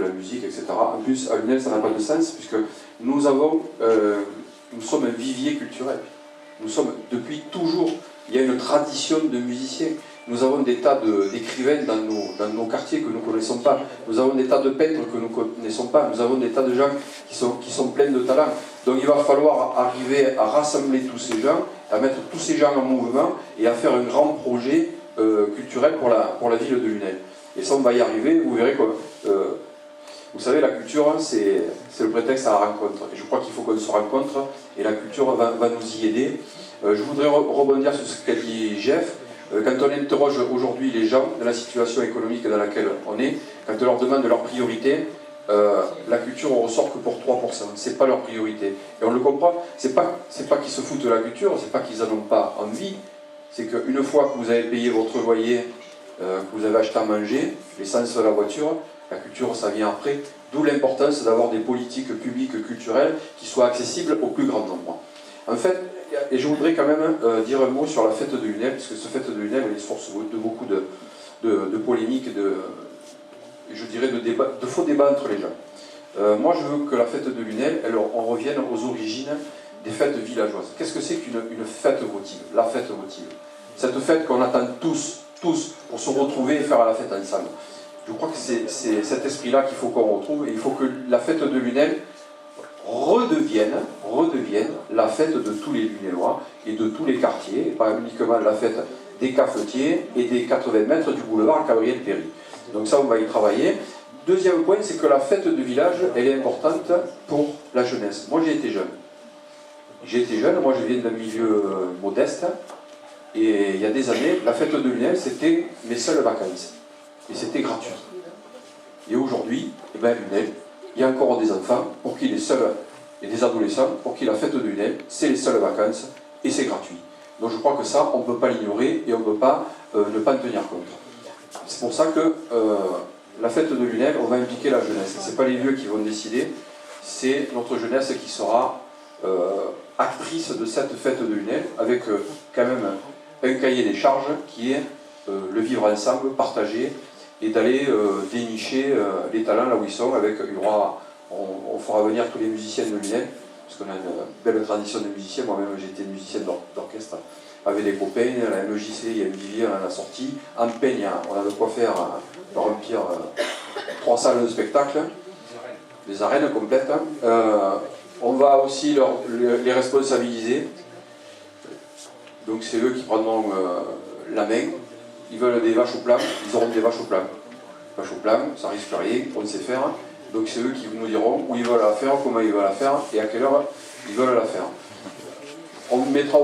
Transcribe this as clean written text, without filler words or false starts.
la musique, etc. En plus, à Lunel, ça n'a pas de sens, puisque nous sommes un vivier culturel. Nous sommes, depuis toujours, il y a une tradition de musiciens. Nous avons des tas d'écrivains dans nos quartiers que nous ne connaissons pas. Nous avons des tas de peintres que nous ne connaissons pas. Nous avons des tas de gens qui sont pleins de talent. Donc il va falloir arriver à rassembler tous ces gens, à mettre tous ces gens en mouvement et à faire un grand projet culturel pour la ville de Lunel. Et ça, on va y arriver, vous verrez quoi. Vous savez, la culture, c'est le prétexte à la rencontre. Et je crois qu'il faut qu'on se rencontre, et la culture va nous y aider. Je voudrais rebondir sur ce qu'a dit Jeff. Quand on interroge aujourd'hui les gens de la situation économique dans laquelle on est, quand on leur demande leur priorité, la culture on ressort que pour 3%. C'est pas leur priorité. Et on le comprend. C'est pas qu'ils se foutent de la culture, c'est pas qu'ils n'en ont pas envie. C'est qu'une fois que vous avez payé votre loyer, que vous avez acheté à manger, l'essence de la voiture, la culture ça vient après. D'où l'importance d'avoir des politiques publiques culturelles qui soient accessibles au plus grand nombre. En fait, et je voudrais quand même dire un mot sur la fête de Lunel, parce que cette fête de Lunel est source de beaucoup de polémiques, je dirais de faux débats entre les gens. Moi je veux que la fête de Lunel, on revienne aux origines des fêtes villageoises. Qu'est-ce que c'est qu'une fête votive? La fête votive. Cette fête qu'on attend tous, pour se retrouver et faire la fête ensemble. Je crois que c'est cet esprit-là qu'il faut qu'on retrouve, et il faut que la fête de Lunel redevienne la fête de tous les Lunélois et de tous les quartiers, et pas uniquement la fête des cafetiers et des 80 mètres du boulevard Gabriel-Péry. Donc ça, on va y travailler. Deuxième point, c'est que la fête de village, elle est importante pour la jeunesse. Moi, j'ai été jeune. Moi je viens d'un milieu modeste, et il y a des années, la fête de Lunel, c'était mes seules vacances. Et c'était gratuit. Et aujourd'hui, Lunel, il y a encore des enfants pour qui les seuls, et des adolescents pour qui la fête de Lunel, c'est les seules vacances et c'est gratuit. Donc je crois que ça, on ne peut pas l'ignorer et on ne peut pas ne pas en tenir compte. C'est pour ça que la fête de Lunel, on va impliquer la jeunesse. Ce n'est pas les vieux qui vont décider, c'est notre jeunesse qui sera actrice de cette fête de Lunel, avec quand même un cahier des charges qui est le vivre ensemble, partager, et d'aller dénicher les talents là où ils sont. On fera venir tous les musiciens de Lunel, parce qu'on a une belle tradition de musiciens. Moi-même j'étais musicien d'orchestre avec des copains. La MJC, il y a une vivier, on en a sorti. En Peigne, on a de quoi faire remplir 3 salles de spectacle, des arènes complètes. On va aussi les responsabiliser. Donc c'est eux qui prendront la main. Ils veulent des vaches au plat, ils auront des vaches au plat. Vaches au plat, ça risque rien, on sait faire. Donc c'est eux qui nous diront où ils veulent la faire, comment ils veulent la faire et à quelle heure ils veulent la faire. On mettra